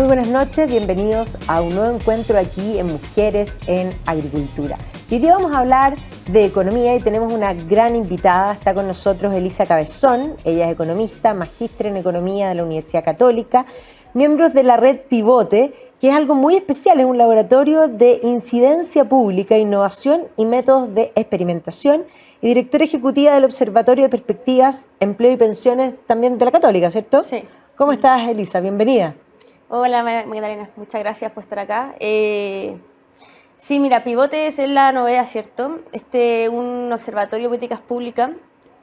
Muy buenas noches, bienvenidos a un nuevo encuentro aquí en Mujeres en Agricultura. Hoy día vamos a hablar de economía y tenemos una gran invitada. Está con nosotros Elisa Cabezón, ella es economista, magíster en economía de la Universidad Católica, miembros de la red Pivote, que es algo muy especial, es un laboratorio de incidencia pública, innovación y métodos de experimentación, y directora ejecutiva del Observatorio de Perspectivas, Empleo y Pensiones también de la Católica, ¿cierto? Sí. ¿Cómo estás, Elisa? Bienvenida. Hola Magdalena, muchas gracias por estar acá. Sí, mira, Pivote es la novedad, ¿cierto? Un observatorio de políticas públicas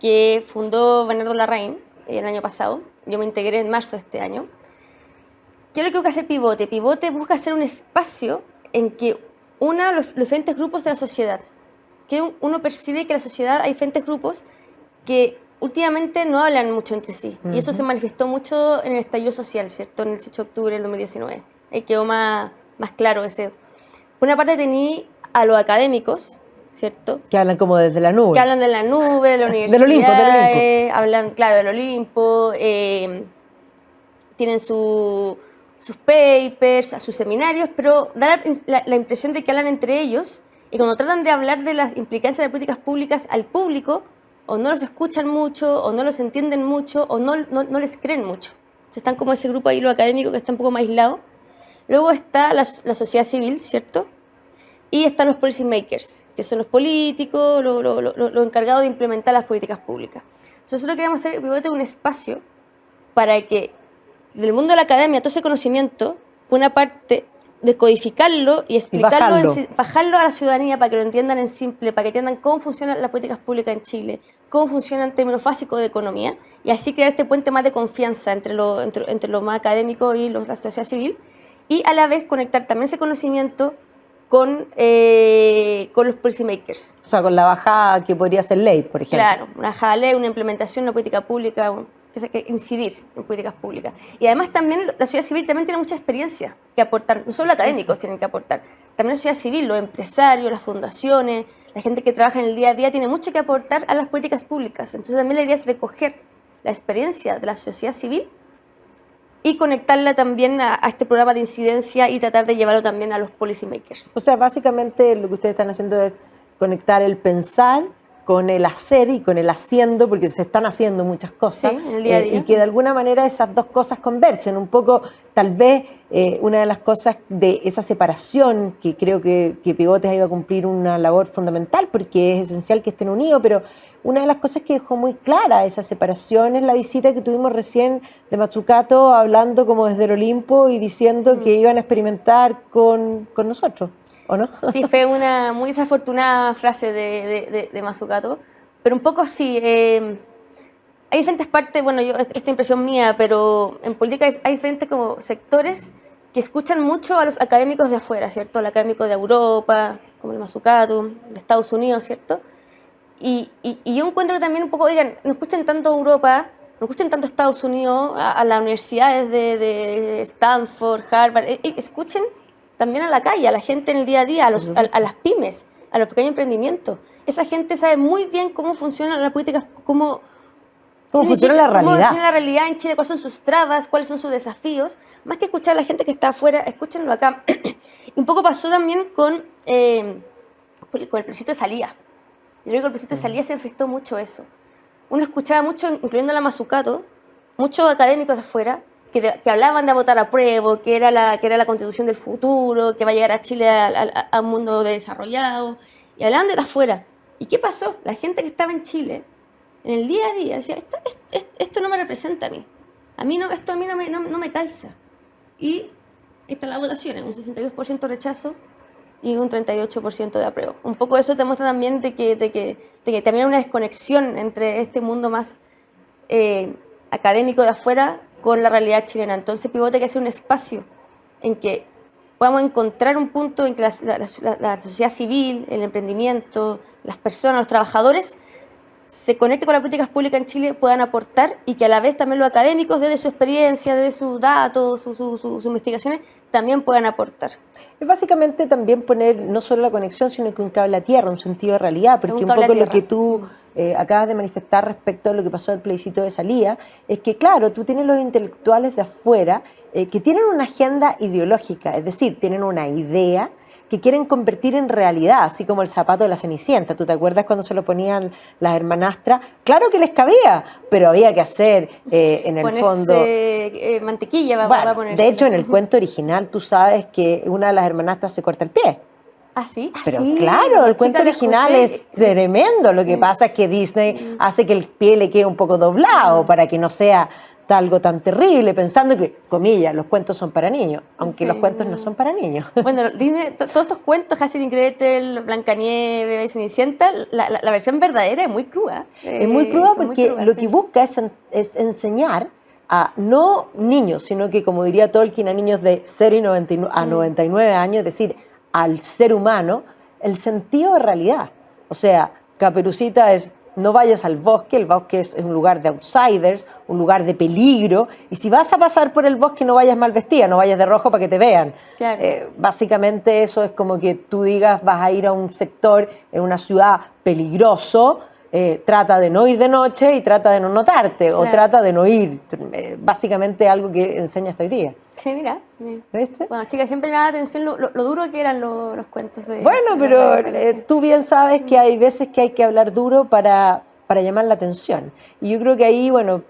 que fundó Bernardo Larraín el año pasado. Yo me integré en marzo de este año. ¿Qué es lo que busca hacer Pivote? Pivote busca hacer un espacio en que una los diferentes grupos de la sociedad. Que uno percibe que en la sociedad hay diferentes grupos que últimamente no hablan mucho entre sí. Y eso se manifestó mucho en el estallido social, ¿cierto? En el 18 de octubre del 2019. Quedó más claro ese. Por una parte tenía a los académicos, ¿cierto? Que hablan como desde la nube. Que hablan de la nube, de la universidad. Del Olimpo. Hablan, claro, del Olimpo. Tienen sus papers, sus seminarios, pero da la impresión de que hablan entre ellos. Y cuando tratan de hablar de las implicancias de políticas públicas al público, o no los escuchan mucho, o no los entienden mucho, o no les creen mucho. Entonces están como ese grupo ahí, lo académico, que está un poco más aislado. Luego está la sociedad civil, ¿cierto? Y están los policy makers, que son los políticos, los encargados de implementar las políticas públicas. Entonces nosotros queremos hacer Pivote un espacio para que del mundo de la academia todo ese conocimiento, una parte, decodificarlo y explicarlo, bajarlo a la ciudadanía para que lo entiendan en simple, para que entiendan cómo funcionan las políticas públicas en Chile, cómo funcionan en términos básicos de economía, y así crear este puente más de confianza entre lo más académico y la sociedad civil, y a la vez conectar también ese conocimiento con los policy makers. O sea, con la bajada que podría ser ley, por ejemplo. Claro, una bajada ley, una implementación de una política pública, que incidir en políticas públicas. Y además también la sociedad civil también tiene mucha experiencia que aportar, no solo los académicos tienen que aportar, también la sociedad civil, los empresarios, las fundaciones, la gente que trabaja en el día a día tiene mucho que aportar a las políticas públicas. Entonces también la idea es recoger la experiencia de la sociedad civil y conectarla también a este programa de incidencia y tratar de llevarlo también a los policy makers. O sea, básicamente lo que ustedes están haciendo es conectar el pensar con el hacer y con el haciendo, porque se están haciendo muchas cosas, sí, en el día a día. Y que de alguna manera esas dos cosas conversen. Un poco, tal vez, una de las cosas de esa separación, que creo que Pivotes iba a cumplir una labor fundamental, porque es esencial que estén unidos, pero una de las cosas que dejó muy clara esa separación es la visita que tuvimos recién de Mazzucato, hablando como desde el Olimpo y diciendo que iban a experimentar con nosotros. ¿O no? Sí, fue una muy desafortunada frase de Mazzucato, pero un poco sí. Hay diferentes partes, bueno, esta impresión mía, pero en política hay diferentes como sectores que escuchan mucho a los académicos de afuera, ¿cierto? Al académico de Europa, como el Mazzucato, de Estados Unidos, ¿cierto? Y yo encuentro también un poco, oigan, no escuchen tanto Europa, no escuchen tanto Estados Unidos, a las universidades de Stanford, Harvard, escuchen también a la calle, a la gente en el día a día, a las pymes, a los pequeños emprendimientos. Esa gente sabe muy bien cómo funcionan las políticas, cómo funciona la realidad. Cómo funciona la realidad en Chile, cuáles son sus trabas, cuáles son sus desafíos. Más que escuchar a la gente que está afuera, escúchenlo acá. Y un poco pasó también con el plebiscito de salida. Yo creo que el plebiscito de salida se enfrentó mucho a eso. Uno escuchaba mucho, incluyendo a la Mazzucato, muchos académicos de afuera, que hablaban de votar a prueba, que era la constitución del futuro, que va a llegar a Chile a un mundo desarrollado, y hablaban de afuera. ¿Y qué pasó? La gente que estaba en Chile, en el día a día, decía, esto no me representa a mí. Esto a mí no me calza. Y esta es la votación, un 62% rechazo y un 38% de apruebo. Un poco eso te muestra también de que también hay una desconexión entre este mundo más académico de afuera con la realidad chilena. Entonces Pivote que hacer un espacio en que podamos encontrar un punto en que la sociedad civil, el emprendimiento, las personas, los trabajadores se conecten con las políticas públicas en Chile, puedan aportar, y que a la vez también los académicos, desde su experiencia, desde sus datos, sus investigaciones, también puedan aportar. Es básicamente también poner no solo la conexión, sino que un cable a tierra, un sentido de realidad, porque un poco lo que tú acabas de manifestar respecto a lo que pasó en el plebiscito de salida, es que, claro, tú tienes los intelectuales de afuera que tienen una agenda ideológica, es decir, tienen una idea que quieren convertir en realidad, así como el zapato de la Cenicienta. ¿Tú te acuerdas cuando se lo ponían las hermanastras? Claro que les cabía, pero había que hacer, en el fondo... mantequilla bueno, va a ponerse. de hecho, en el cuento original tú sabes que una de las hermanastras se corta el pie. ¿Ah, sí? Pero sí, claro, el cuento original es tremendo. Lo que pasa es que Disney hace que el pie le quede un poco doblado para que no sea algo tan terrible, pensando que, comillas, los cuentos son para niños, aunque los cuentos no son para niños. Bueno, Disney, todos estos cuentos, Hansel y Gretel, Blancanieves, Cenicienta, la versión verdadera es muy cruda. Es muy cruda porque muy crudas, lo que busca es enseñar a no niños, sino que, como diría Tolkien, a niños de 0 y 99, a 99 años, es decir, al ser humano, el sentido de realidad. O sea, Caperucita es: no vayas al bosque, el bosque es un lugar de outsiders, un lugar de peligro, y si vas a pasar por el bosque no vayas mal vestida, no vayas de rojo para que te vean. Claro. Básicamente eso es como que tú digas, vas a ir a un sector en una ciudad peligroso, trata de no ir de noche y trata de no notarte, claro, o trata de no ir. Básicamente algo que enseña hasta hoy día. Sí, mira. ¿Viste? Bueno, chicas, siempre me da atención lo duro que eran los cuentos de... Bueno, pero tú bien sabes que hay veces que hay que hablar duro para llamar la atención. Y yo creo que ahí, bueno,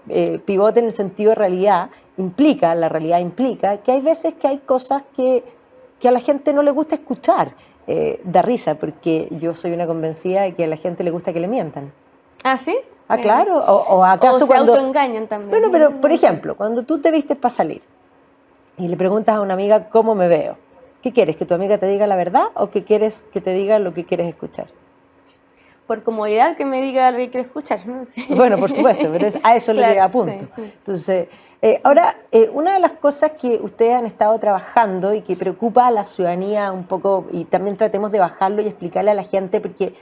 pivote en el sentido de realidad, la realidad implica que hay veces que hay cosas que a la gente no le gusta escuchar. Da risa, porque yo soy una convencida de que a la gente le gusta que le mientan. ¿Ah, sí? Ah, claro. O acaso o se autoengañan también. Bueno, pero por ejemplo, cuando tú te vistes para salir y le preguntas a una amiga cómo me veo, ¿qué quieres? ¿Que tu amiga te diga la verdad o que quieres que te diga lo que quieres escuchar? Por comodidad, que me diga lo que quiero escuchar, ¿no? Bueno, por supuesto, pero a eso claro, lo que apunto. Sí. Entonces, ahora, una de las cosas que ustedes han estado trabajando y que preocupa a la ciudadanía un poco, y también tratemos de bajarlo y explicarle a la gente, porque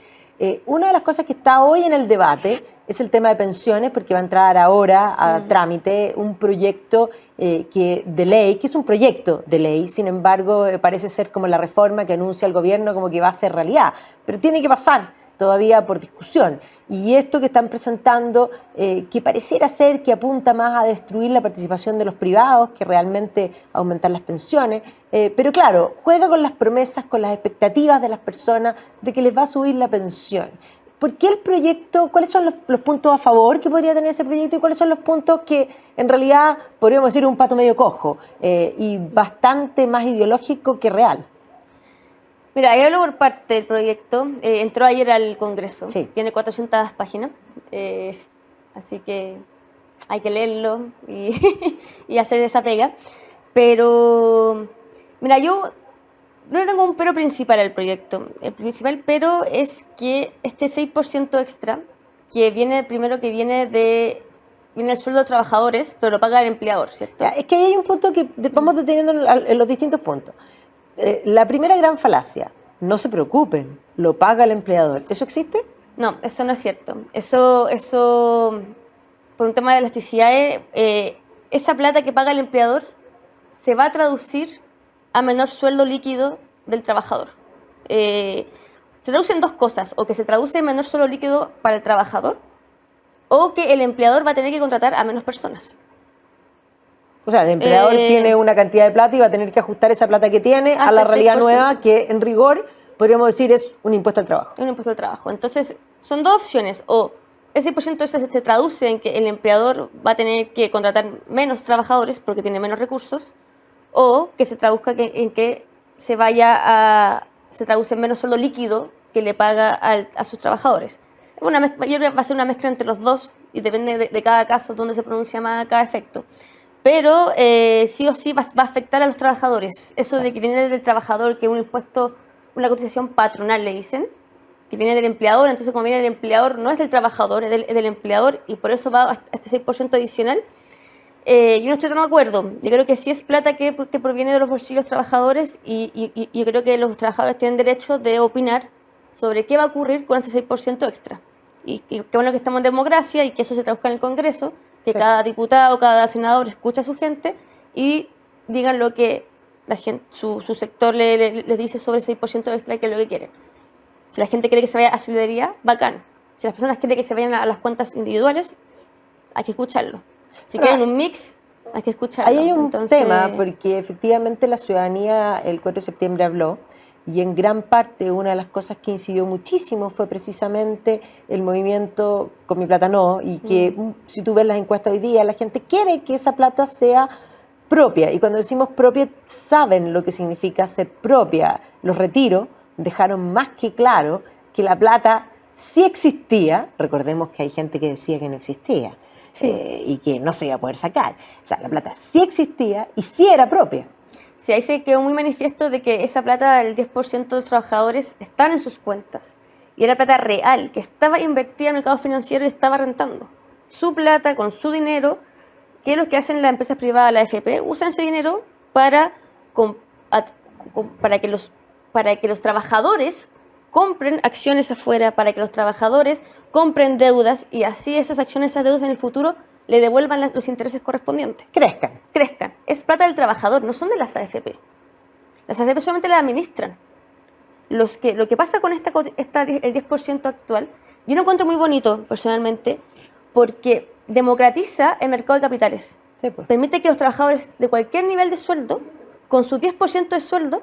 una de las cosas que está hoy en el debate es el tema de pensiones, porque va a entrar ahora a trámite un proyecto de ley, que es un proyecto de ley, sin embargo, parece ser como la reforma que anuncia el gobierno como que va a ser realidad, pero tiene que pasar todavía por discusión. Y esto que están presentando, que pareciera ser que apunta más a destruir la participación de los privados que realmente aumentar las pensiones, pero claro, juega con las promesas, con las expectativas de las personas de que les va a subir la pensión. ¿Por qué el proyecto? ¿Cuáles son los puntos a favor que podría tener ese proyecto y cuáles son los puntos que en realidad podríamos decir un pato medio cojo y bastante más ideológico que real? Mira, yo hablo por parte del proyecto. Entró ayer al Congreso. Sí. Tiene 400 páginas. Así que hay que leerlo y hacer esa pega. Pero, mira, yo no tengo un pero principal al proyecto. El principal pero es que este 6% extra, que viene primero que viene el sueldo de trabajadores, pero lo paga el empleador, ¿cierto? Es que hay un punto que vamos deteniendo en los distintos puntos. La primera gran falacia: no se preocupen, lo paga el empleador. ¿Eso existe? No, eso no es cierto. Eso por un tema de elasticidades, esa plata que paga el empleador se va a traducir a menor sueldo líquido del trabajador. Se traducen dos cosas: o que se traduce en menor sueldo líquido para el trabajador, o que el empleador va a tener que contratar a menos personas. O sea, el empleador tiene una cantidad de plata y va a tener que ajustar esa plata que tiene a la realidad 6%. Nueva, que en rigor podríamos decir es un impuesto al trabajo. Un impuesto al trabajo. Entonces, son dos opciones: o ese % se traduce en que el empleador va a tener que contratar menos trabajadores porque tiene menos recursos, o que se traduzca en que se traduce en menos sueldo líquido que le paga a sus trabajadores. Yo creo que va a ser una mezcla entre los dos y depende de cada caso donde se pronuncia más cada efecto. Pero sí o sí va a afectar a los trabajadores. Eso de que viene del trabajador, que es un impuesto, una cotización patronal, le dicen, que viene del empleador. Entonces, como viene del empleador, no es del trabajador, es del empleador, y por eso va a este 6% adicional. Yo no estoy tan de acuerdo. Yo creo que sí es plata que proviene de los bolsillos de los trabajadores, y yo creo que los trabajadores tienen derecho de opinar sobre qué va a ocurrir con este 6% extra. Y qué bueno que estamos en democracia y que eso se traduzca en el Congreso, que sí, cada diputado, cada senador escucha a su gente y digan lo que la gente, su sector les dice sobre ese 6% extra, que es lo que quieren. Si la gente quiere que se vaya a solidaridad, bacán. Si las personas quieren que se vayan a las cuentas individuales, hay que escucharlo. Si Pero quieren un mix, hay que escucharlo. ahí hay un Entonces, tema, porque efectivamente la ciudadanía el 4 de septiembre habló, y en gran parte una de las cosas que incidió muchísimo fue precisamente el movimiento Con mi plata no, y que si tú ves las encuestas hoy día, la gente quiere que esa plata sea propia, y cuando decimos propia, saben lo que significa ser propia. Los retiros dejaron más que claro que la plata sí existía, recordemos que hay gente que decía que no existía, Sí. y que no se iba a poder sacar. O sea, la plata sí existía y sí era propia. sí, ahí se quedó muy manifiesto de que esa plata, el 10% de los trabajadores, estaban en sus cuentas. Y era plata real, que estaba invertida en el mercado financiero y estaba rentando. Su plata, con su dinero, que es lo que hacen las empresas privadas, la AFP, usan ese dinero para, para que los trabajadores compren acciones afuera, para que los trabajadores compren deudas y así esas acciones, esas deudas en el futuro le devuelvan los intereses correspondientes. Crezcan. Es plata del trabajador, no son de las AFP. Las AFP solamente la administran. Lo que pasa con el 10% actual, yo lo encuentro muy bonito personalmente, porque democratiza el mercado de capitales. Sí, pues. Permite que los trabajadores de cualquier nivel de sueldo, con su 10% de sueldo,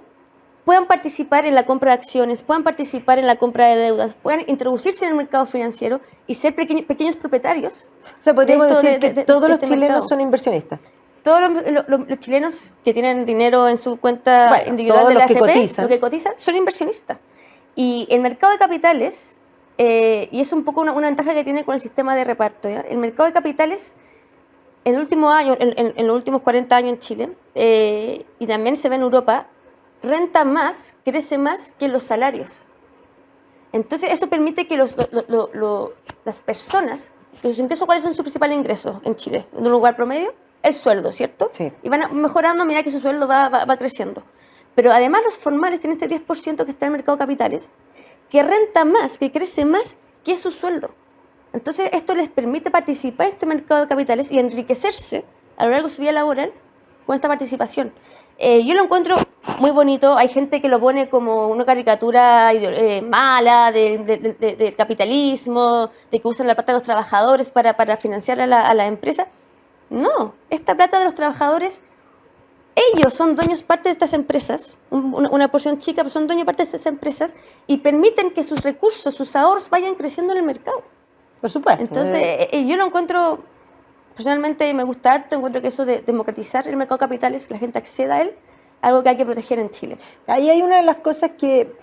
puedan participar en la compra de acciones, puedan participar en la compra de deudas, puedan introducirse en el mercado financiero y ser pequeños propietarios. O sea, podríamos de esto, decir que todos los este chilenos mercado. son inversionistas. Todos los chilenos que tienen dinero en su cuenta Bueno, individual todos de la los que AFP, cotizan. lo que cotizan, son inversionistas. Y el mercado de capitales, y es un poco una ventaja que tiene con el sistema de reparto, ¿ya? El mercado de capitales, en el último año, en los últimos 40 años en Chile, y también se ve en Europa, renta más, crece más que los salarios. Entonces eso permite que las personas, que sus ingresos, ¿cuáles son sus principales ingresos en Chile? En un lugar promedio, el sueldo, ¿cierto? Sí. Y van mejorando, mira que su sueldo va creciendo. Pero además los formales tienen este 10% que está en el mercado de capitales, que renta más, que crece más que su sueldo. Entonces esto les permite participar en este mercado de capitales y enriquecerse a lo largo de su vida laboral con esta participación. Yo lo encuentro muy bonito. Hay gente que lo pone como una caricatura mala del capitalismo, de que usan la plata de los trabajadores para financiar a la empresa. No, esta plata de los trabajadores, ellos son dueños parte de estas empresas, una porción chica, pero son dueños parte de estas empresas y permiten que sus recursos, sus ahorros vayan creciendo en el mercado. Por supuesto. Entonces, yo lo encuentro, personalmente me gusta harto, encuentro que eso de democratizar el mercado de capitales, que la gente acceda a él, algo que hay que proteger en Chile. Ahí hay una de las cosas que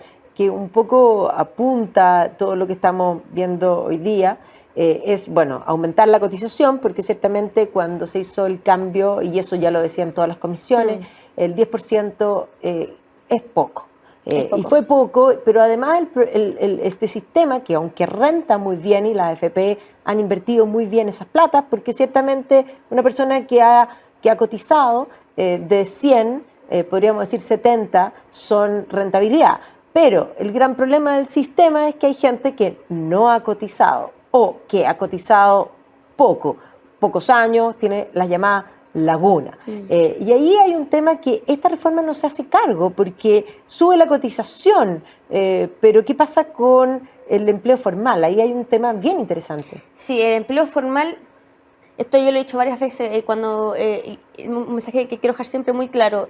un poco apunta todo lo que estamos viendo hoy día, es, bueno, aumentar la cotización, porque ciertamente cuando se hizo el cambio, y eso ya lo decían todas las comisiones, el 10% es poco. Y fue poco, pero además este sistema, que aunque renta muy bien, y las AFP han invertido muy bien esas platas, porque ciertamente una persona que ha cotizado de 100, podríamos decir 70, son rentabilidad. Pero el gran problema del sistema es que hay gente que no ha cotizado o que ha cotizado pocos años, tiene las llamadas laguna. Y ahí hay un tema que esta reforma no se hace cargo porque sube la cotización, pero ¿qué pasa con el empleo formal? Ahí hay un tema bien interesante. Sí, el empleo formal, esto yo lo he dicho varias veces, cuando un mensaje que quiero dejar siempre muy claro: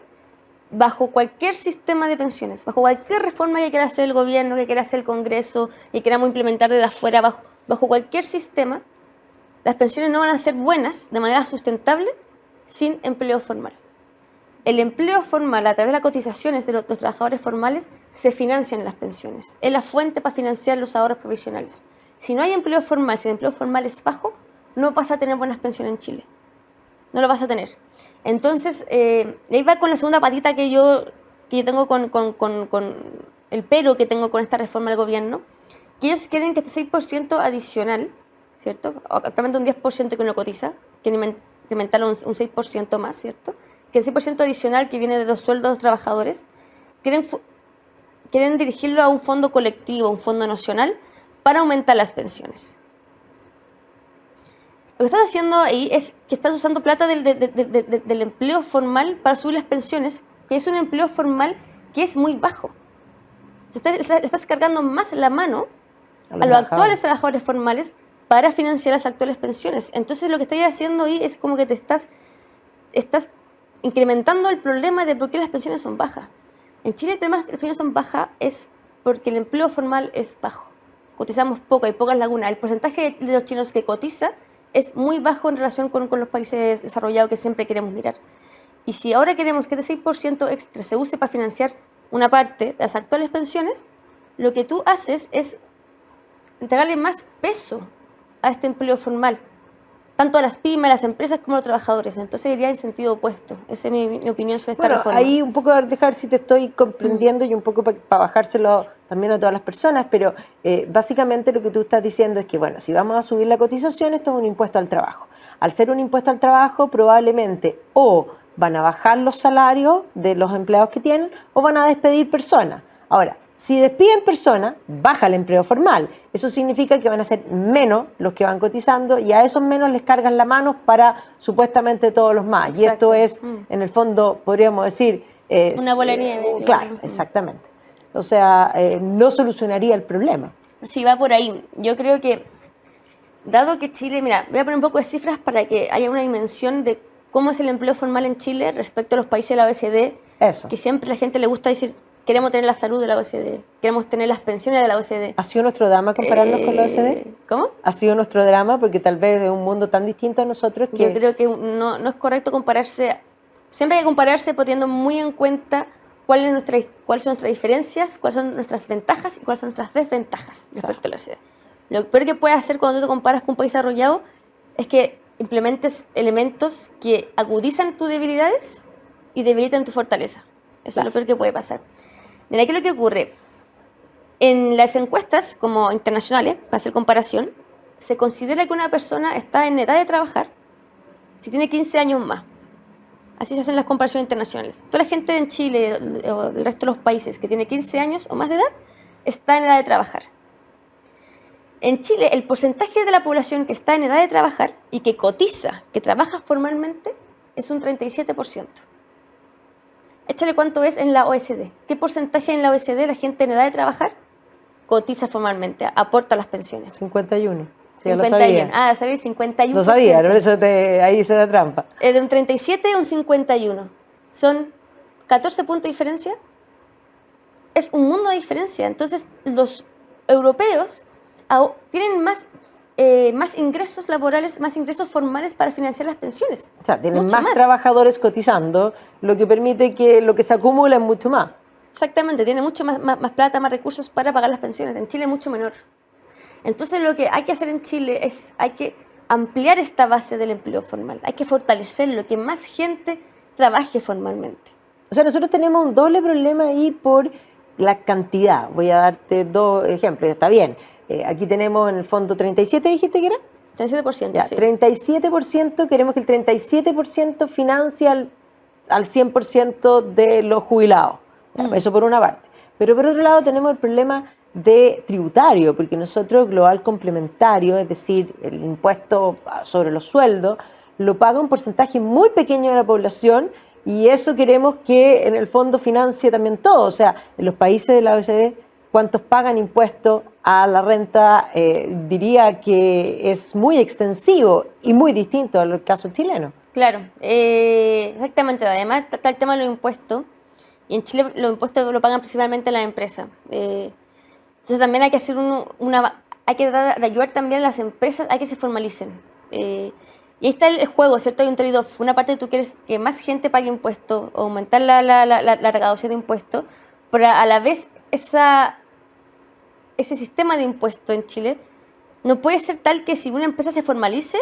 bajo cualquier sistema de pensiones, bajo cualquier reforma que quiera hacer el gobierno, que quiera hacer el Congreso, que queramos implementar desde afuera, bajo cualquier sistema, las pensiones no van a ser buenas de manera sustentable sin empleo formal. El empleo formal, a través de las cotizaciones de los trabajadores formales, se financian las pensiones. Es la fuente para financiar los ahorros provisionales. Si no hay empleo formal, si el empleo formal es bajo, no vas a tener buenas pensiones en Chile. No lo vas a tener. Entonces, ahí va con la segunda patita que yo tengo con el pero que tengo con esta reforma del gobierno, que ellos quieren que este 6% adicional, ¿cierto? Actualmente un 10% que uno cotiza, quieren incrementarlo un 6% más, ¿cierto? Que el 6% adicional que viene de los sueldos de los trabajadores, quieren dirigirlo a un fondo colectivo, un fondo nacional, para aumentar las pensiones. Lo que estás haciendo ahí es que estás usando plata del empleo formal para subir las pensiones, que es un empleo formal que es muy bajo. Le estás cargando más la mano a los actuales trabajadores formales para financiar las actuales pensiones. Entonces lo que estás haciendo ahí es como que te estás incrementando el problema de por qué las pensiones son bajas. En Chile el problema de que las pensiones son bajas es porque el empleo formal es bajo. Cotizamos poco, hay pocas lagunas. El porcentaje de los chilenos que cotiza es muy bajo en relación con los países desarrollados que siempre queremos mirar. Y si ahora queremos que ese 6% extra se use para financiar una parte de las actuales pensiones, lo que tú haces es entregarle más peso a este empleo formal, tanto a las pymes, a las empresas como a los trabajadores. Entonces iría en sentido opuesto. Esa es mi opinión sobre esta reforma. Ahí un poco dejar si te estoy comprendiendo y un poco para bajárselo también a todas las personas, pero básicamente lo que tú estás diciendo es que, bueno, si vamos a subir la cotización, esto es un impuesto al trabajo. Al ser un impuesto al trabajo, probablemente o van a bajar los salarios de los empleados que tienen o van a despedir personas. Ahora, si despiden personas, baja el empleo formal. Eso significa que van a ser menos los que van cotizando y a esos menos les cargan la mano para supuestamente todos los más. Exacto. Y esto es, en el fondo, podríamos decir... una bola de nieve. Claro, exactamente. O sea, no solucionaría el problema. Sí, va por ahí. Yo creo que, dado que Chile... Mira, voy a poner un poco de cifras para que haya una dimensión de cómo es el empleo formal en Chile respecto a los países de la OECD. Eso. Que siempre a la gente le gusta decir... Queremos tener la salud de la OECD, queremos tener las pensiones de la OECD. ¿Ha sido nuestro drama compararnos con la OECD? ¿Cómo? ¿Ha sido nuestro drama? Porque tal vez es un mundo tan distinto a nosotros que... Yo creo que no es correcto compararse. Siempre hay que compararse poniendo muy en cuenta cuáles son nuestras diferencias, cuáles son nuestras ventajas y cuáles son nuestras desventajas respecto a la OECD. Lo peor que puedes hacer cuando tú te comparas con un país desarrollado es que implementes elementos que agudizan tus debilidades y debilitan tu fortaleza. Eso es lo peor que puede pasar. Mira, ¿qué es lo que ocurre? En las encuestas como internacionales, para hacer comparación, se considera que una persona está en edad de trabajar si tiene 15 años más. Así se hacen las comparaciones internacionales. Toda la gente en Chile o el resto de los países que tiene 15 años o más de edad está en edad de trabajar. En Chile, el porcentaje de la población que está en edad de trabajar y que cotiza, que trabaja formalmente, es un 37%. Échale cuánto es en la OECD. ¿Qué porcentaje en la OECD la gente en edad de trabajar cotiza formalmente, aporta a las pensiones? 51. Sí, 51. lo sabía. Ah, ¿sabes? 51%. Lo sabía, por eso ahí se da trampa. De un 37 a un 51. Son 14 puntos de diferencia. Es un mundo de diferencia. Entonces, los europeos tienen más ingresos laborales, más ingresos formales para financiar las pensiones. O sea, tienen más trabajadores cotizando, lo que permite que lo que se acumula es mucho más. Exactamente, tiene mucho más plata, más recursos para pagar las pensiones. En Chile es mucho menor. Entonces lo que hay que hacer en Chile es, hay que ampliar esta base del empleo formal. Hay que fortalecerlo, que más gente trabaje formalmente. O sea, nosotros tenemos un doble problema ahí por la cantidad. Voy a darte dos ejemplos, está bien. Aquí tenemos en el fondo 37, dijiste que era. 37%, ya, sí. 37%, queremos que el 37% financie al 100% de los jubilados. Eso por una parte. Pero por otro lado tenemos el problema de tributario, porque nosotros global complementario, es decir, el impuesto sobre los sueldos, lo paga un porcentaje muy pequeño de la población y eso queremos que en el fondo financie también todo. O sea, en los países de la OECD, ¿cuántos pagan impuestos a la renta? Diría que es muy extensivo y muy distinto al caso chileno. Claro, exactamente. Además está el tema de los impuestos. Y en Chile los impuestos lo pagan principalmente las empresas. Entonces también hay que hacer hay que ayudar también a las empresas a que se formalicen. Y ahí está el juego, ¿cierto? Hay un trade-off. Una parte tú quieres que más gente pague impuestos, o aumentar la recaudación de impuestos, pero a la vez ese sistema de impuestos en Chile no puede ser tal que si una empresa se formalice,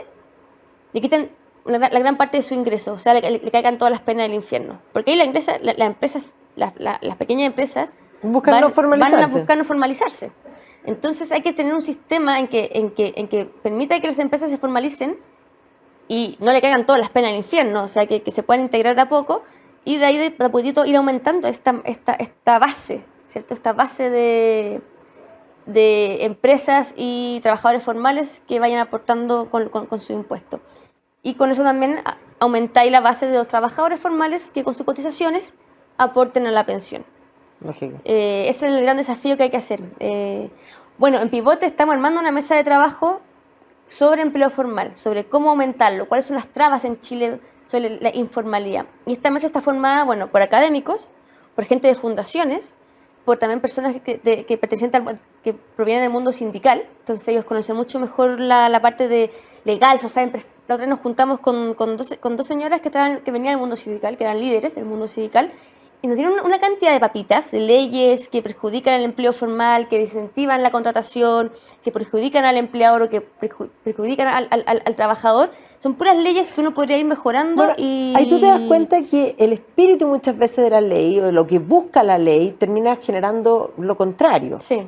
le quiten la gran parte de su ingreso, o sea, le caigan todas las penas del infierno. Porque ahí las pequeñas empresas van a buscar no formalizarse. Entonces hay que tener un sistema en que permita que las empresas se formalicen y no le caigan todas las penas del infierno, o sea, que se puedan integrar de a poco y de ahí de a poquito ir aumentando esta base, ¿cierto? Esta base de empresas y trabajadores formales que vayan aportando con su impuesto. Y con eso también aumentáis la base de los trabajadores formales que con sus cotizaciones aporten a la pensión. Lógico. Ese es el gran desafío que hay que hacer. Bueno, en Pivote estamos armando una mesa de trabajo sobre empleo formal, sobre cómo aumentarlo, cuáles son las trabas en Chile sobre la informalidad. Y esta mesa está formada, bueno, por académicos, por gente de fundaciones, por también personas que pertenecen que provienen del mundo sindical. Entonces ellos conocen mucho mejor la parte de legal, o sea, la otra vez nos juntamos con dos señoras que venían del mundo sindical, que eran líderes del mundo sindical, y nos dieron una cantidad de papitas, de leyes que perjudican el empleo formal, que desincentivan la contratación, que perjudican al empleador o que perjudican al trabajador. Son puras leyes que uno podría ir mejorando. Bueno, ahí tú te das cuenta que el espíritu muchas veces de la ley, o lo que busca la ley, termina generando lo contrario. Sí.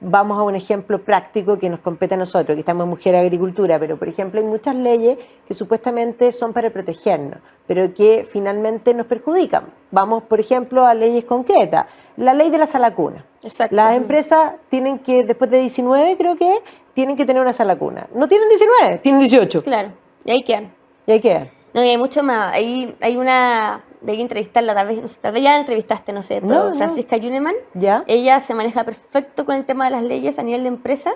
Vamos a un ejemplo práctico que nos compete a nosotros, que estamos en Mujer Agricultura, pero por ejemplo hay muchas leyes que supuestamente son para protegernos, pero que finalmente nos perjudican. Vamos, por ejemplo, a leyes concretas. La ley de la sala cuna. Exacto. Las empresas tienen que, después de 19 creo que, tienen que tener una sala cuna. No tienen 19, tienen 18. Claro, y ahí quedan. Y ahí quedan. No, y hay mucho más. Hay una... De entrevistarla, tal vez ya la entrevistaste, no sé, pero No. Francisca Yuneman. ¿Ya? Ella se maneja perfecto con el tema de las leyes a nivel de empresa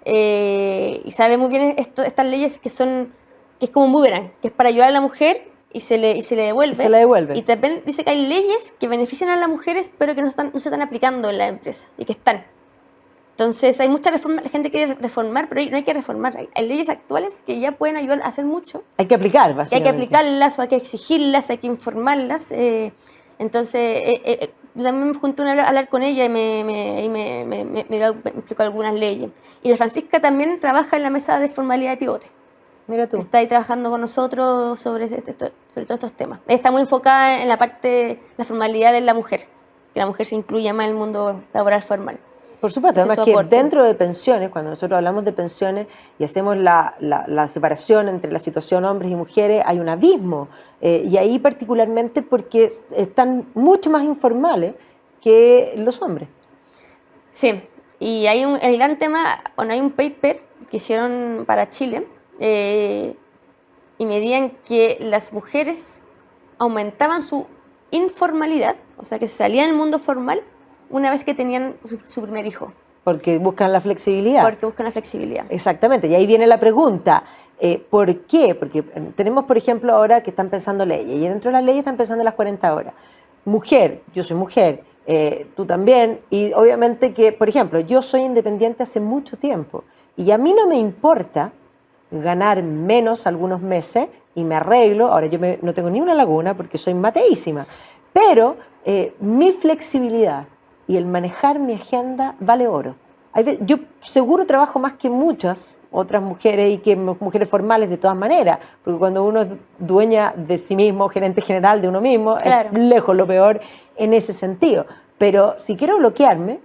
y sabe muy bien estas leyes que es como un boomerang, que es para ayudar a la mujer y se le devuelve. Se la devuelve. Y también dice que hay leyes que benefician a las mujeres, pero que no se están aplicando en la empresa y que están. Entonces hay mucha reforma, la gente quiere reformar, pero no hay que reformar. Hay leyes actuales que ya pueden ayudar a hacer mucho. Hay que aplicar, básicamente. Y hay que aplicarlas o hay que exigirlas, hay que informarlas. Entonces, yo también me junté a hablar con ella y me explicó algunas leyes. Y la Francisca también trabaja en la mesa de formalidad de Pivote. Mira tú. Está ahí trabajando con nosotros sobre todos estos temas. Ella está muy enfocada en la parte, la formalidad de la mujer, que la mujer se incluya más en el mundo laboral formal. Por supuesto, además que dentro de pensiones, cuando nosotros hablamos de pensiones y hacemos la separación entre la situación hombres y mujeres, hay un abismo. Y ahí particularmente porque están mucho más informales que los hombres. Sí, y hay el gran tema, bueno, hay un paper que hicieron para Chile y medían que las mujeres aumentaban su informalidad, o sea, que salían del mundo formal una vez que tenían su primer hijo. Porque buscan la flexibilidad. Porque buscan la flexibilidad. Exactamente, y ahí viene la pregunta, ¿por qué? Porque tenemos, por ejemplo, ahora que están pensando leyes, y dentro de las leyes están pensando las 40 horas. Mujer, yo soy mujer, tú también, y obviamente que, por ejemplo, yo soy independiente hace mucho tiempo, y a mí no me importa ganar menos algunos meses, y me arreglo, ahora yo no tengo ni una laguna porque soy mateísima, pero mi flexibilidad y el manejar mi agenda vale oro. Yo seguro trabajo más que muchas otras mujeres y que mujeres formales de todas maneras, porque cuando uno es dueña de sí mismo, gerente general de uno mismo, claro, es lejos lo peor en ese sentido. Pero si quiero bloquearme,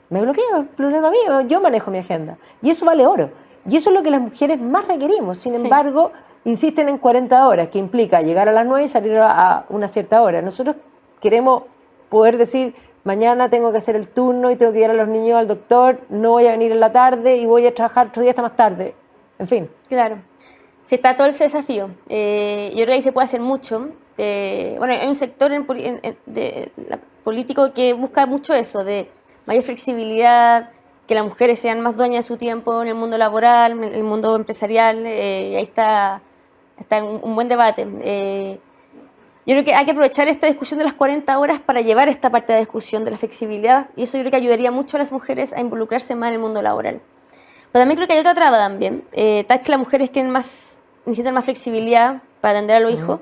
me bloqueo, es problema mío, yo manejo mi agenda. Y eso vale oro. Y eso es lo que las mujeres más requerimos. Sin embargo, insisten en 40 horas, que implica llegar a las 9 y salir a una cierta hora. Nosotros queremos poder decir, mañana tengo que hacer el turno y tengo que llevar a los niños al doctor, no voy a venir en la tarde y voy a trabajar otro día hasta más tarde. En fin. Claro. Sí, está todo ese desafío. Yo creo que ahí se puede hacer mucho. Bueno, hay un sector político que busca mucho eso, de mayor flexibilidad, que las mujeres sean más dueñas de su tiempo en el mundo laboral, en el mundo empresarial. Y ahí está un buen debate. Yo creo que hay que aprovechar esta discusión de las 40 horas para llevar esta parte de la discusión de la flexibilidad, y eso yo creo que ayudaría mucho a las mujeres a involucrarse más en el mundo laboral. Pero también creo que hay otra traba también, tal que las mujeres necesitan más flexibilidad para atender a los hijos,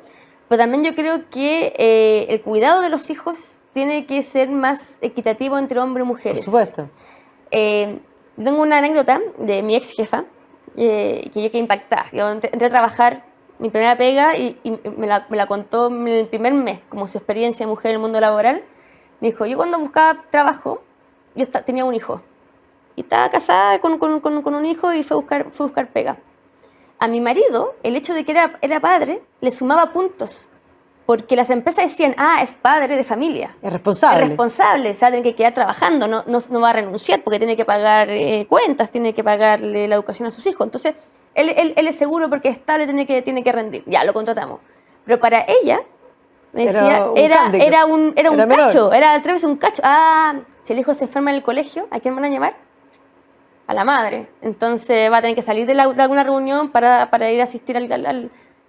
pero también yo creo que el cuidado de los hijos tiene que ser más equitativo entre hombres y mujeres. Por supuesto. Tengo una anécdota de mi ex jefa, que yo quedé impactada. Yo entré a trabajar mi primera pega y me la contó en el primer mes, como su experiencia de mujer en el mundo laboral. Me dijo, yo cuando buscaba trabajo, tenía un hijo. Y estaba casada con un hijo y fue a buscar pega. A mi marido, el hecho de que era padre, le sumaba puntos. Porque las empresas decían, es padre de familia. Es responsable. Es responsable, se va a tener que quedar trabajando, no va a renunciar porque tiene que pagar cuentas, tiene que pagarle la educación a sus hijos. Entonces, él es seguro porque es estable, tiene que rendir. Ya, lo contratamos. Pero para ella, me decía, era un cacho, era 3 veces un cacho. Si el hijo se enferma en el colegio, ¿a quién van a llamar? a la madre. Entonces va a tener que salir de alguna reunión para ir a asistir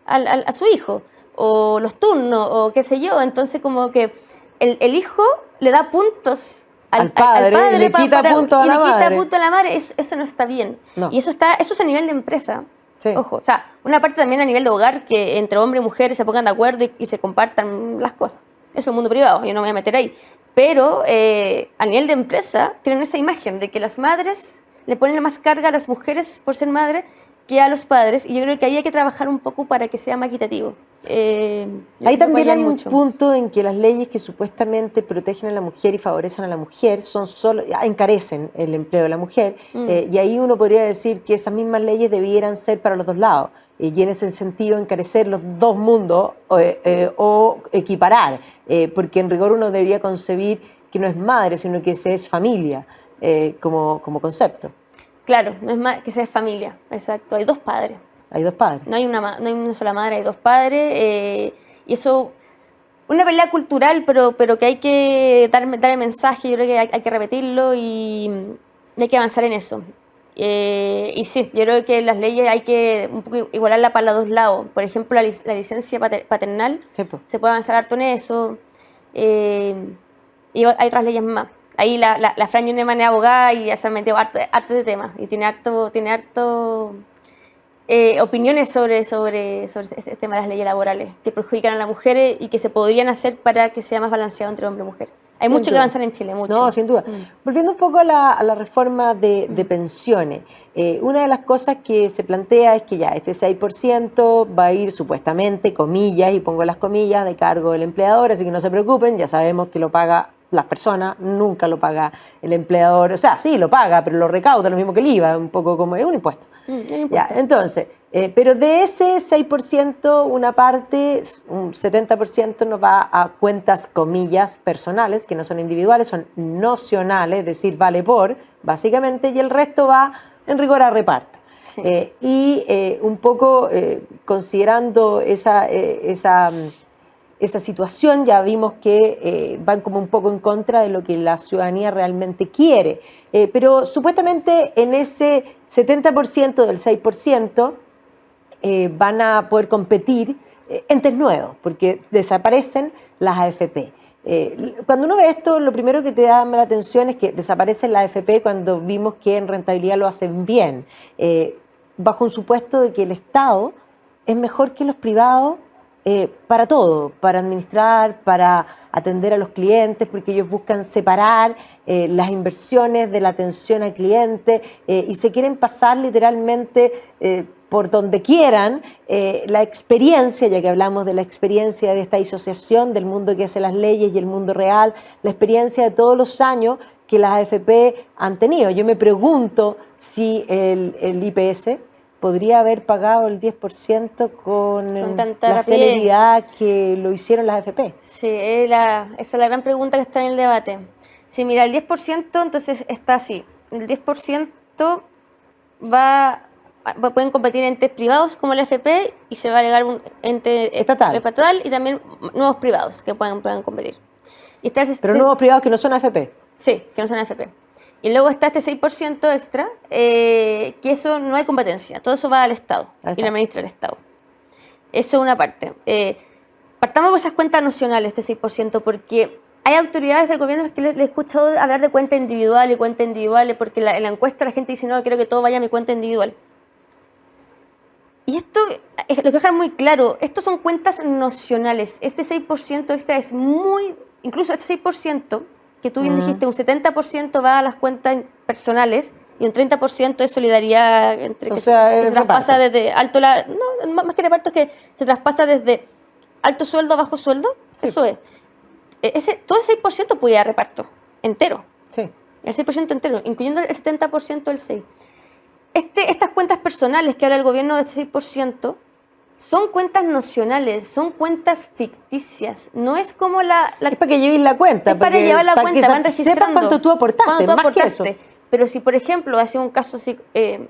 a su hijo, o los turnos, o qué sé yo. Entonces como que el hijo le da puntos al padre, le quita puntos a la madre. Le quita puntos a la madre, eso no está bien. No. Y eso es a nivel de empresa. Sí. Ojo, o sea, una parte también a nivel de hogar, que entre hombre y mujer se pongan de acuerdo y se compartan las cosas. Eso es el mundo privado, yo no me voy a meter ahí. Pero a nivel de empresa tienen esa imagen de que las madres le ponen más carga a las mujeres por ser madre que a los padres, y yo creo que ahí hay que trabajar un poco para que sea más equitativo. Ahí también hay un punto en que las leyes que supuestamente protegen a la mujer y favorecen a la mujer encarecen el empleo de la mujer, y ahí uno podría decir que esas mismas leyes debieran ser para los dos lados, y en ese sentido encarecer los dos mundos o equiparar, porque en rigor uno debería concebir que no es madre, sino que se es familia como concepto. Claro, no es más que sea familia, exacto. Hay dos padres. Hay dos padres. No hay una sola madre, hay dos padres. Y eso, una pelea cultural, pero que hay que dar el mensaje, yo creo que hay que repetirlo y hay que avanzar en eso. Y sí, yo creo que las leyes hay que un poco igualarla para los dos lados. Por ejemplo, la licencia paternal, sí, se puede avanzar harto en eso. Y hay otras leyes más. Ahí la Fran Yuneman es abogada y ya se ha metido harto de temas y tiene harto opiniones sobre este tema de las leyes laborales que perjudican a las mujeres y que se podrían hacer para que sea más balanceado entre hombre y mujer. Hay mucho que avanzar en Chile, mucho. No, sin duda. Volviendo un poco a la reforma de pensiones, una de las cosas que se plantea es que ya este 6% va a ir supuestamente, comillas, y pongo las comillas, de cargo del empleador, así que no se preocupen, ya sabemos que lo paga las personas, nunca lo paga el empleador, o sea, sí lo paga, pero lo recauda, lo mismo que el IVA, un poco como es un impuesto. Ya, entonces, pero de ese 6%, una parte, un 70% nos va a cuentas, comillas, personales, que no son individuales, son nocionales, es decir, vale por, básicamente, y el resto va en rigor a reparto. Sí. Un poco considerando esa situación, ya vimos que van como un poco en contra de lo que la ciudadanía realmente quiere. Pero supuestamente en ese 70% del 6% van a poder competir entes nuevos, porque desaparecen las AFP. Cuando uno ve esto, lo primero que te llama la atención es que desaparecen las AFP cuando vimos que en rentabilidad lo hacen bien, bajo un supuesto de que el Estado es mejor que los privados para todo, para administrar, para atender a los clientes, porque ellos buscan separar las inversiones de la atención al cliente y se quieren pasar literalmente por donde quieran la experiencia, ya que hablamos de la experiencia de esta disociación del mundo que hace las leyes y el mundo real, la experiencia de todos los años que las AFP han tenido. Yo me pregunto si el IPS podría haber pagado el 10% con la celeridad que lo hicieron las AFP. Sí, esa es la gran pregunta que está en el debate. Sí, mira, el 10% entonces está así. El 10% pueden competir entes privados como la AFP y se va a agregar un ente estatal y también nuevos privados que puedan competir. Y pero nuevos privados que no son AFP. Sí, que no son AFP. Y luego está este 6% extra, que eso no hay competencia, todo eso va al Estado y lo administra el Estado. Eso es una parte. Partamos por esas cuentas nocionales, este 6%, porque hay autoridades del gobierno que le he escuchado hablar de cuenta individual y cuenta individual, porque en la encuesta la gente dice, no, quiero que todo vaya a mi cuenta individual. Y esto, lo quiero dejar muy claro, estos son cuentas nocionales. Este 6% extra es incluso este 6%, que tú bien dijiste, un 70% va a las cuentas personales y un 30% es solidaridad entre que se traspasa desde alto, más que reparto, es que se traspasa desde alto sueldo a bajo sueldo. Sí. Eso es. Todo ese 6% puede ir a reparto entero. Sí. El 6% entero, incluyendo el 70% del 6%. Estas cuentas personales que habla el gobierno de este 6%, son cuentas nocionales, son cuentas ficticias. No es como es para que lleves la cuenta. Es para llevar la cuenta, van registrando. Sepan cuánto tú aportaste, más que eso. Pero si, por ejemplo, hace un caso así, un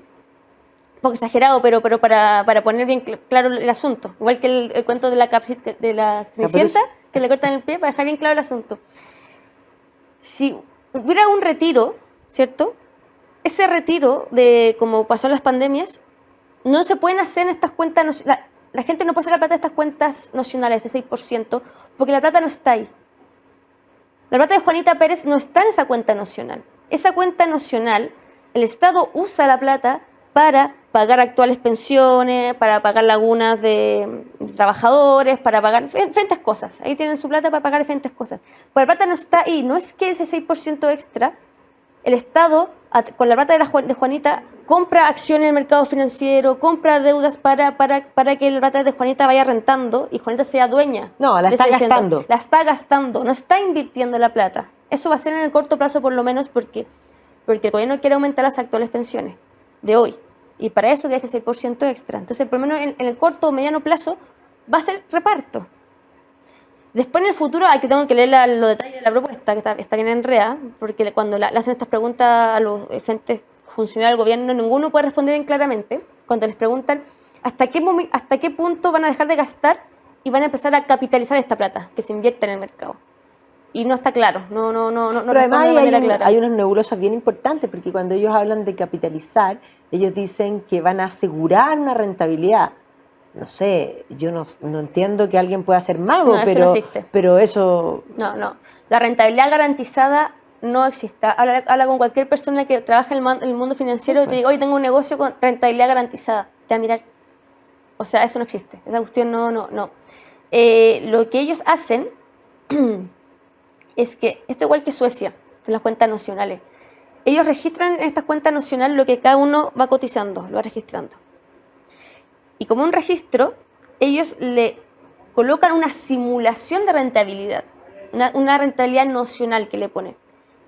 poco exagerado, pero para poner bien claro el asunto. Igual que el cuento de la Cenicienta, que le cortan el pie, para dejar bien claro el asunto. Si hubiera un retiro, ¿cierto?, ese retiro, como pasó en las pandemias, no se pueden hacer en estas cuentas, la gente no puede sacar plata de estas cuentas nacionales, de 6%, porque la plata no está ahí. La plata de Juanita Pérez no está en esa cuenta nacional. Esa cuenta nacional, el Estado usa la plata para pagar actuales pensiones, para pagar lagunas de trabajadores, para pagar diferentes cosas. Ahí tienen su plata para pagar diferentes cosas. Pero la plata no está ahí. No es que ese 6% extra, el Estado, con la plata de Juanita, compra acciones en el mercado financiero, compra deudas para que la plata de Juanita vaya rentando y Juanita sea dueña. No, la está gastando. La está gastando, no está invirtiendo la plata. Eso va a ser en el corto plazo por lo menos porque el gobierno quiere aumentar las actuales pensiones de hoy. Y para eso queda este 6% extra. Entonces, por lo menos en el corto o mediano plazo va a ser reparto. Después en el futuro tengo que leer los detalles de la propuesta, que está bien enredada, porque cuando le hacen estas preguntas a los entes funcionarios del gobierno, ninguno puede responder bien claramente. Cuando les preguntan hasta qué punto van a dejar de gastar y van a empezar a capitalizar esta plata que se invierte en el mercado. Y no está claro, no Pero además hay unas nebulosas bien importantes, porque cuando ellos hablan de capitalizar, ellos dicen que van a asegurar una rentabilidad. No sé, yo no entiendo que alguien pueda ser mago, no, pero, no existe. Pero eso... No. La rentabilidad garantizada no existe. Habla con cualquier persona que trabaja en el mundo financiero y te diga, hoy tengo un negocio con rentabilidad garantizada. Te va a mirar. O sea, eso no existe. Esa cuestión no. Lo que ellos hacen es que, esto igual que Suecia, en las cuentas nacionales, ellos registran en estas cuentas nacionales lo que cada uno va cotizando, lo va registrando. Y como un registro, ellos le colocan una simulación de rentabilidad, una rentabilidad nocional que le ponen,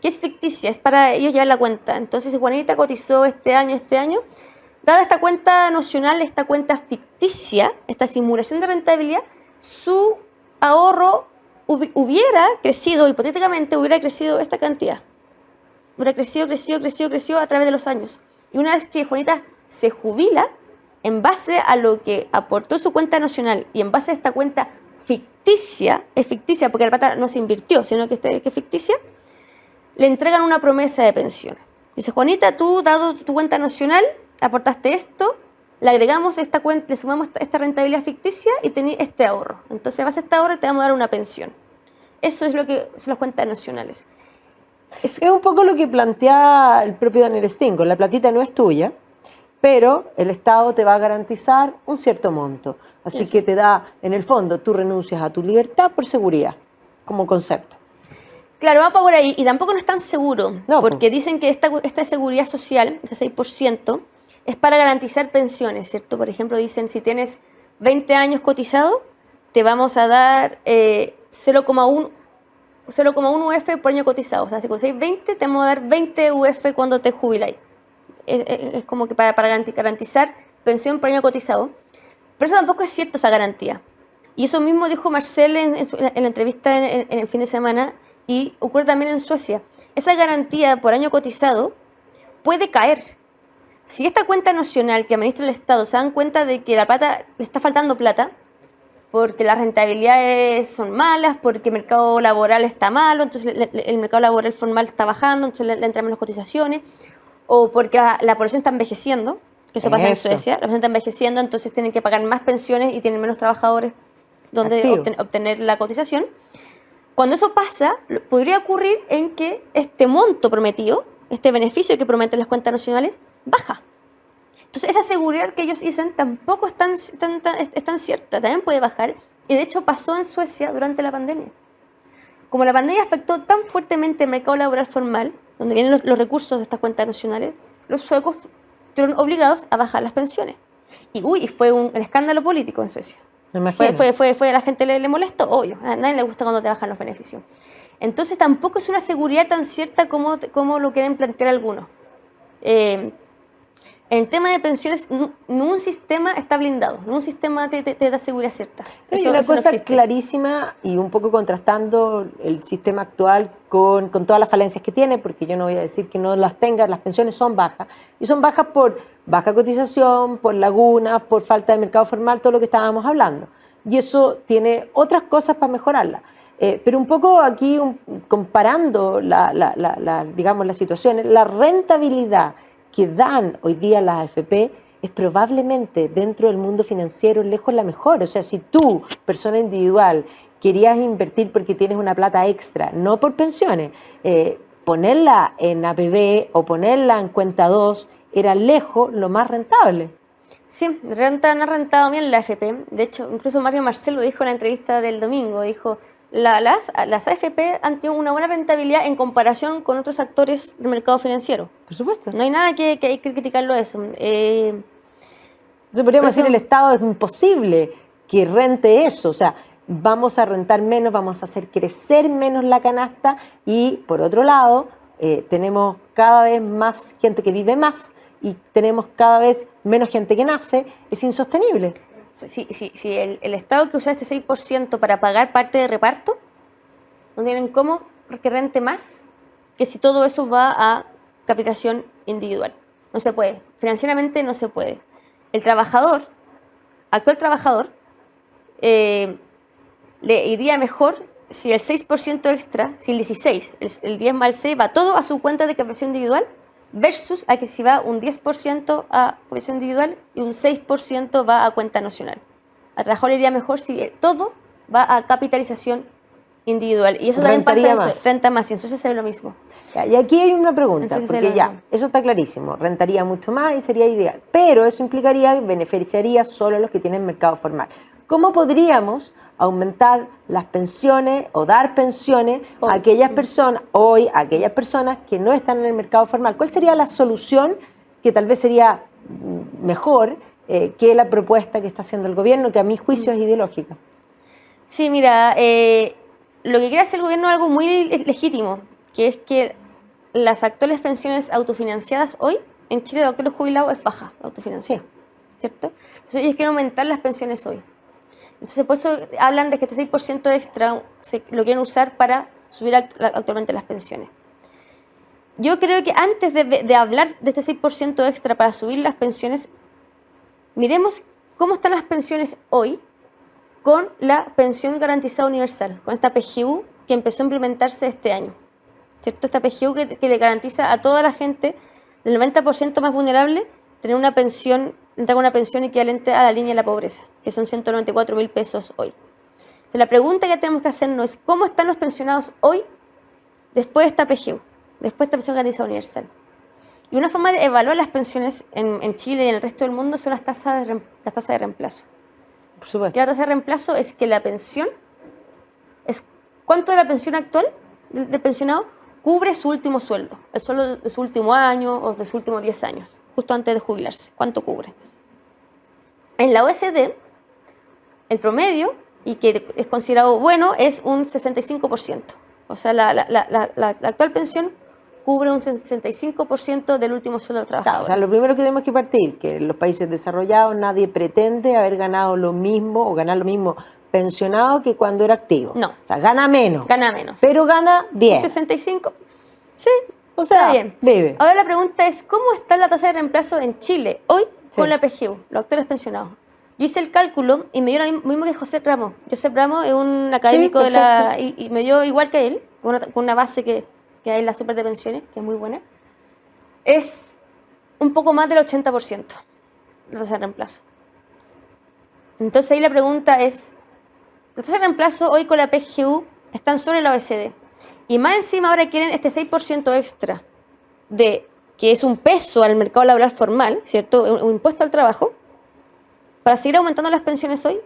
que es ficticia, es para ellos llevar la cuenta. Entonces, si Juanita cotizó este año, dada esta cuenta nocional, esta cuenta ficticia, esta simulación de rentabilidad, su ahorro hubiera crecido, hipotéticamente hubiera crecido esta cantidad. Hubiera crecido a través de los años. Y una vez que Juanita se jubila, en base a lo que aportó su cuenta nacional y en base a esta cuenta ficticia, es ficticia porque la plata no se invirtió, sino que es ficticia, le entregan una promesa de pensión. Dice, Juanita, tú, dado tu cuenta nacional, aportaste esto, le agregamos esta cuenta, le sumamos esta rentabilidad ficticia y tenés este ahorro. Entonces, a base de este ahorro te vamos a dar una pensión. Eso es lo que son las cuentas nacionales. Es un poco lo que plantea el propio Daniel Stingo. La platita no es tuya, pero el Estado te va a garantizar un cierto monto. Así que te da, en el fondo, tú renuncias a tu libertad por seguridad, como concepto. Claro, va por ahí, y tampoco no es tan seguro, porque dicen que esta seguridad social, este 6%, es para garantizar pensiones, ¿cierto? Por ejemplo, dicen, si tienes 20 años cotizado, te vamos a dar 0,1 UF por año cotizado. O sea, si conseguís 20, te vamos a dar 20 UF cuando te jubiláis. Es como que para garantizar pensión por año cotizado. Pero eso tampoco es cierto, esa garantía. Y eso mismo dijo Marcel en la entrevista en el fin de semana, y ocurre también en Suecia. Esa garantía por año cotizado puede caer. Si esta cuenta nacional que administra el Estado se dan cuenta de que la plata, le está faltando plata, porque las rentabilidades son malas, porque el mercado laboral está malo, entonces el mercado laboral formal está bajando, entonces le entran menos cotizaciones, o porque la población está envejeciendo, que eso pasa en Suecia, la población está envejeciendo, entonces tienen que pagar más pensiones y tienen menos trabajadores donde obtener la cotización. Cuando eso pasa, podría ocurrir en que este monto prometido, este beneficio que prometen las cuentas nacionales, baja. Entonces, esa seguridad que ellos dicen tampoco es tan cierta, también puede bajar, y de hecho pasó en Suecia durante la pandemia. Como la pandemia afectó tan fuertemente el mercado laboral formal, donde vienen los recursos de estas cuentas nacionales, los suecos fueron obligados a bajar las pensiones. Y fue un escándalo político en Suecia. Me imagino. A la gente le molestó, obvio, a nadie le gusta cuando te bajan los beneficios. Entonces tampoco es una seguridad tan cierta como lo quieren plantear algunos. En el tema de pensiones, ningún sistema está blindado, ningún sistema te da seguridad cierta. Hay una cosa clarísima, y un poco contrastando el sistema actual con todas las falencias que tiene, porque yo no voy a decir que no las tenga, las pensiones son bajas, y son bajas por baja cotización, por lagunas, por falta de mercado formal, todo lo que estábamos hablando. Y eso tiene otras cosas para mejorarla. Pero un poco aquí, comparando digamos, las situaciones, la rentabilidad que dan hoy día las AFP es probablemente dentro del mundo financiero lejos la mejor. O sea, si tú, persona individual, querías invertir porque tienes una plata extra, no por pensiones, ponerla en APB o ponerla en cuenta 2 era lejos lo más rentable. Sí, han rentado bien la AFP. De hecho, incluso Mario Marcelo dijo en la entrevista del domingo, dijo, las AFP han tenido una buena rentabilidad en comparación con otros actores del mercado financiero. Por supuesto. No hay nada que hay que criticarlo eso. Entonces podríamos decir, el Estado es imposible que rente eso, o sea, vamos a rentar menos, vamos a hacer crecer menos la canasta y, por otro lado, tenemos cada vez más gente que vive más y tenemos cada vez menos gente que nace, es insostenible. Si el Estado que usa este 6% para pagar parte de reparto, no tienen cómo que rente más que si todo eso va a capitación individual. No se puede, financieramente no se puede. El trabajador, actual trabajador, le iría mejor si el 6% extra, si el 16, el 10 más el 6 va todo a su cuenta de captación individual versus a que si va un 10% a captación individual y un 6% va a cuenta nacional. Al trabajador le iría mejor si todo va a capitalización individual. Y eso también pasa en renta más, y en Suecia se ve lo mismo. Y aquí hay una pregunta, porque ya, eso está clarísimo, rentaría mucho más y sería ideal, pero eso implicaría que beneficiaría solo a los que tienen mercado formal. ¿Cómo podríamos aumentar las pensiones o dar pensiones a aquellas personas, aquellas personas que no están en el mercado formal? ¿Cuál sería la solución que tal vez sería mejor que la propuesta que está haciendo el gobierno, que a mi juicio es ideológica? Sí, mira, lo que quiere hacer el gobierno es algo muy legítimo, que es que las actuales pensiones autofinanciadas hoy, en Chile, de doctores jubilados es baja, autofinanciada, ¿cierto? Entonces ellos quieren aumentar las pensiones hoy. Entonces por eso hablan de que este 6% extra lo quieren usar para subir actualmente las pensiones. Yo creo que antes de hablar de este 6% extra para subir las pensiones, miremos cómo están las pensiones hoy con la pensión garantizada universal, con esta PGU que empezó a implementarse este año, ¿cierto? Esta PGU que le garantiza a toda la gente, del 90% más vulnerable, tener una pensión, entrar con una pensión equivalente a la línea de la pobreza, que son 194.000 pesos hoy. Entonces, la pregunta que tenemos que hacernos es ¿cómo están los pensionados hoy después de esta PGU, después de esta pensión garantizada universal? Y una forma de evaluar las pensiones en Chile y en el resto del mundo son las tasas de reemplazo. Por supuesto. Que la tasa de reemplazo es que la pensión, es cuánto de la pensión actual del pensionado cubre su último sueldo, el sueldo de su último año o de sus últimos 10 años, justo antes de jubilarse, cuánto cubre. En la OECD, el promedio, y que es considerado bueno, es un 65%. O sea, la actual pensión cubre un 65% del último sueldo del trabajador. Claro, o sea, lo primero que tenemos que partir, que en los países desarrollados nadie pretende haber ganado lo mismo o ganar lo mismo pensionado que cuando era activo. No. O sea, gana menos. Gana menos. Pero gana bien. 65. Sí, o sea, está bien. Vive. Ahora la pregunta es, ¿cómo está la tasa de reemplazo en Chile hoy con la PGU, los actuales pensionados? Yo hice el cálculo y me dio lo mismo que José Ramos. José Ramos es un académico y me dio igual que él, con una base que hay en la super de pensiones, que es muy buena. Es un poco más del 80% la tasa de reemplazo. Entonces ahí la pregunta es, la tasa de reemplazo hoy con la PGU están sobre la OECD. Y más encima ahora quieren este 6% extra, que es un peso al mercado laboral formal, ¿cierto? Un impuesto al trabajo, para seguir aumentando las pensiones hoy.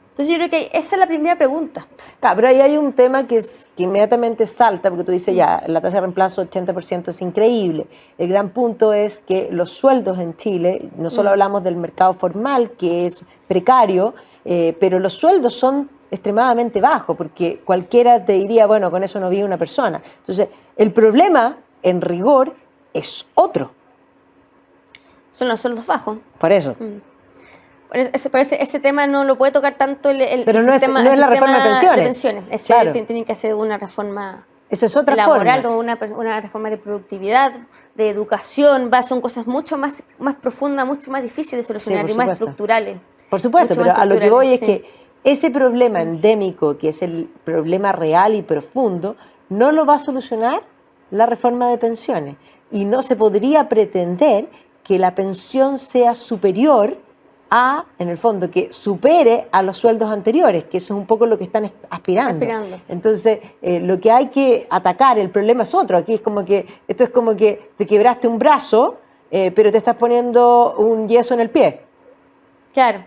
Entonces yo creo que esa es la primera pregunta. Claro, pero ahí hay un tema que inmediatamente salta, porque tú dices ya, la tasa de reemplazo 80% es increíble. El gran punto es que los sueldos en Chile, no solo hablamos del mercado formal, que es precario, pero los sueldos son extremadamente bajos, porque cualquiera te diría, bueno, con eso no vive una persona. Entonces, el problema, en rigor, es otro. Son los sueldos bajos. Por eso. Ese tema no lo puede tocar tanto pero no es la reforma de pensiones. Claro. Tienen que hacer una reforma Esa es otra laboral, forma. una reforma de productividad, de educación, son cosas mucho más profundas, mucho más difíciles de solucionar y más estructurales. Por supuesto, pero a lo que voy es que ese problema endémico, que es el problema real y profundo, no lo va a solucionar la reforma de pensiones. Y no se podría pretender que la pensión sea superior a, en el fondo, que supere a los sueldos anteriores, que eso es un poco lo que están aspirando. Entonces, lo que hay que atacar, el problema es otro. Aquí es como que, esto es como que te quebraste un brazo, pero te estás poniendo un yeso en el pie. Claro,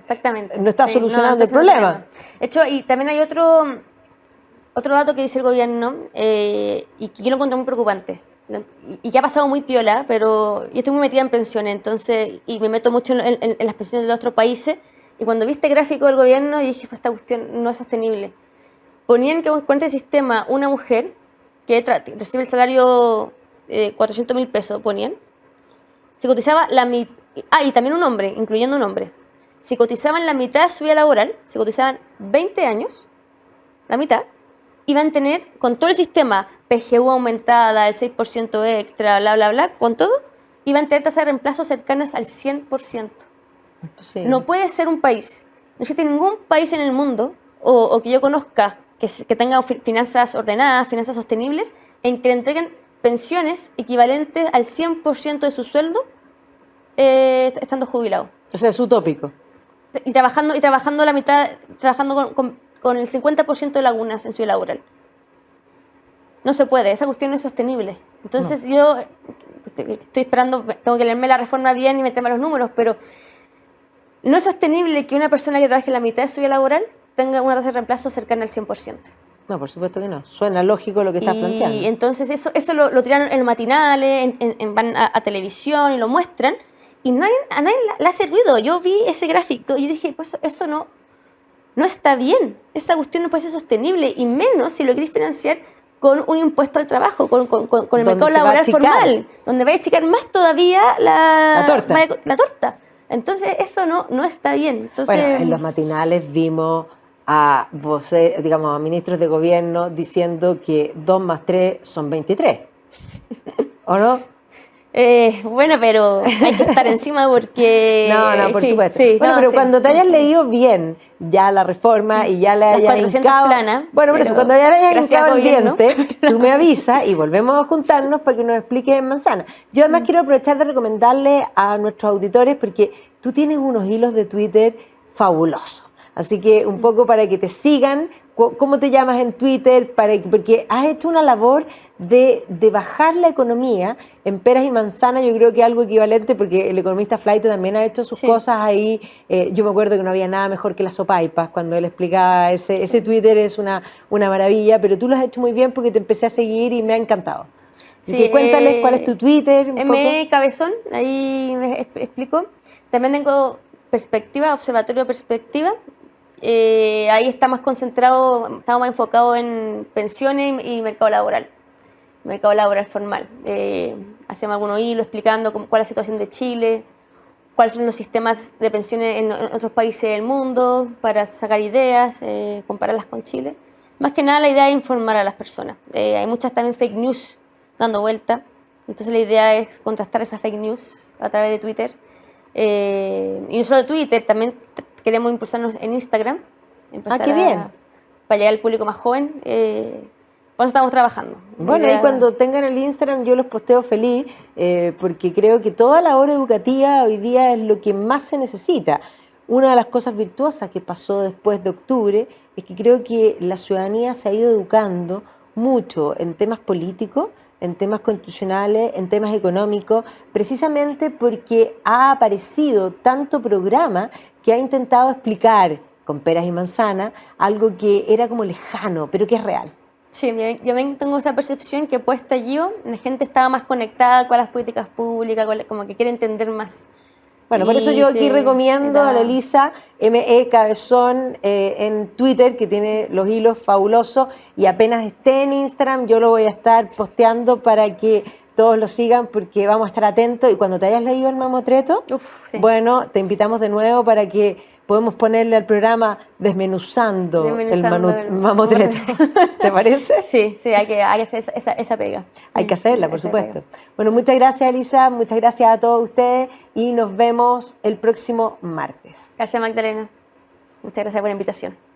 exactamente. No está solucionando el problema. De hecho, y también hay otro dato que dice el gobierno, y que yo lo encuentro muy preocupante, y que ha pasado muy piola, pero yo estoy muy metida en pensiones, entonces, y me meto mucho en las pensiones de otros países, y cuando vi este gráfico del gobierno dije, pues esta cuestión no es sostenible. Ponían que con este sistema una mujer que recibe el salario 400.000 pesos, ponían, se cotizaba la mitad, y también un hombre, incluyendo un hombre, si cotizaban la mitad de su vida laboral, si cotizaban 20 años, la mitad, iban a tener, con todo el sistema, PGU aumentada, el 6% extra, bla, bla, bla, con todo, iban a tener tasas de reemplazo cercanas al 100%. Sí. No puede ser un país, no existe ningún país en el mundo, o que yo conozca, que tenga finanzas ordenadas, finanzas sostenibles, en que le entreguen pensiones equivalentes al 100% de su sueldo estando jubilado. O sea, es utópico. Y trabajando la mitad, trabajando con el 50% de lagunas en su vida laboral. No se puede, esa cuestión no es sostenible. Entonces yo estoy esperando, tengo que leerme la reforma bien y meterme los números, pero no es sostenible que una persona que trabaje la mitad de su vida laboral tenga una tasa de reemplazo cercana al 100%. No, por supuesto que no. Suena lógico lo que estás planteando. Y entonces eso lo tiran en los matinales, van a televisión y lo muestran, y a nadie le hace ruido. Yo vi ese gráfico y dije, pues eso no está bien. Esta cuestión no puede ser sostenible, y menos si lo queréis financiar con un impuesto al trabajo, con el mercado laboral formal, donde va a achicar más todavía la torta. Entonces eso no está bien. Entonces, bueno, en los matinales vimos a ministros de gobierno diciendo que 2 más 3 son 23. ¿O no? Bueno, pero hay que estar encima porque... No, por supuesto. Sí, pero cuando te hayas leído bien ya la reforma y ya le hayas hincado... Bueno, por eso, cuando ya le hayas hincado el diente, tú me avisas y volvemos a juntarnos para que nos expliques en manzana. Yo además quiero aprovechar de recomendarle a nuestros auditores, porque tú tienes unos hilos de Twitter fabulosos. Así que un poco para que te sigan, ¿cómo te llamas en Twitter? Porque has hecho una labor de bajar la economía en peras y manzanas. Yo creo que algo equivalente, porque el economista Flaite también ha hecho sus cosas ahí. Yo me acuerdo que no había nada mejor que las sopaipas cuando él explicaba. Ese Twitter es una maravilla, pero tú lo has hecho muy bien porque te empecé a seguir y me ha encantado. Sí, cuéntales cuál es tu Twitter. Cabezón, ahí me explico. También tengo Perspectiva, Observatorio Perspectiva. Ahí está más concentrado, estamos más enfocados en pensiones y mercado laboral formal. Hacemos algunos hilos explicando cuál es la situación de Chile, cuáles son los sistemas de pensiones en otros países del mundo, para sacar ideas, compararlas con Chile. Más que nada la idea es informar a las personas. Hay muchas también fake news dando vuelta, entonces la idea es contrastar esas fake news a través de Twitter. Y no solo de Twitter, también queremos impulsarnos en Instagram, qué bien. Para llegar al público más joven. Por eso estamos trabajando. Bueno, y cuando tengan el Instagram yo los posteo feliz, porque creo que toda la labor educativa hoy día es lo que más se necesita. Una de las cosas virtuosas que pasó después de octubre es que creo que la ciudadanía se ha ido educando mucho en temas políticos, en temas constitucionales, en temas económicos, precisamente porque ha aparecido tanto programa que ha intentado explicar con peras y manzanas algo que era como lejano, pero que es real. Sí, yo también tengo esa percepción que puesta estallido, la gente estaba más conectada con las políticas públicas, como que quiere entender más. Bueno, por eso yo aquí recomiendo a la Elisa M.E. Cabezón en Twitter, que tiene los hilos fabulosos, y apenas esté en Instagram yo lo voy a estar posteando para que todos lo sigan, porque vamos a estar atentos. Y cuando te hayas leído el mamotreto, bueno, te invitamos de nuevo para que podemos ponerle al programa desmenuzando el mamotreto. ¿Te parece? Sí, hay que hacer esa pega. Hay que hacerla, por supuesto. Bueno, muchas gracias, Elisa, muchas gracias a todos ustedes y nos vemos el próximo martes. Gracias, Magdalena. Muchas gracias por la invitación.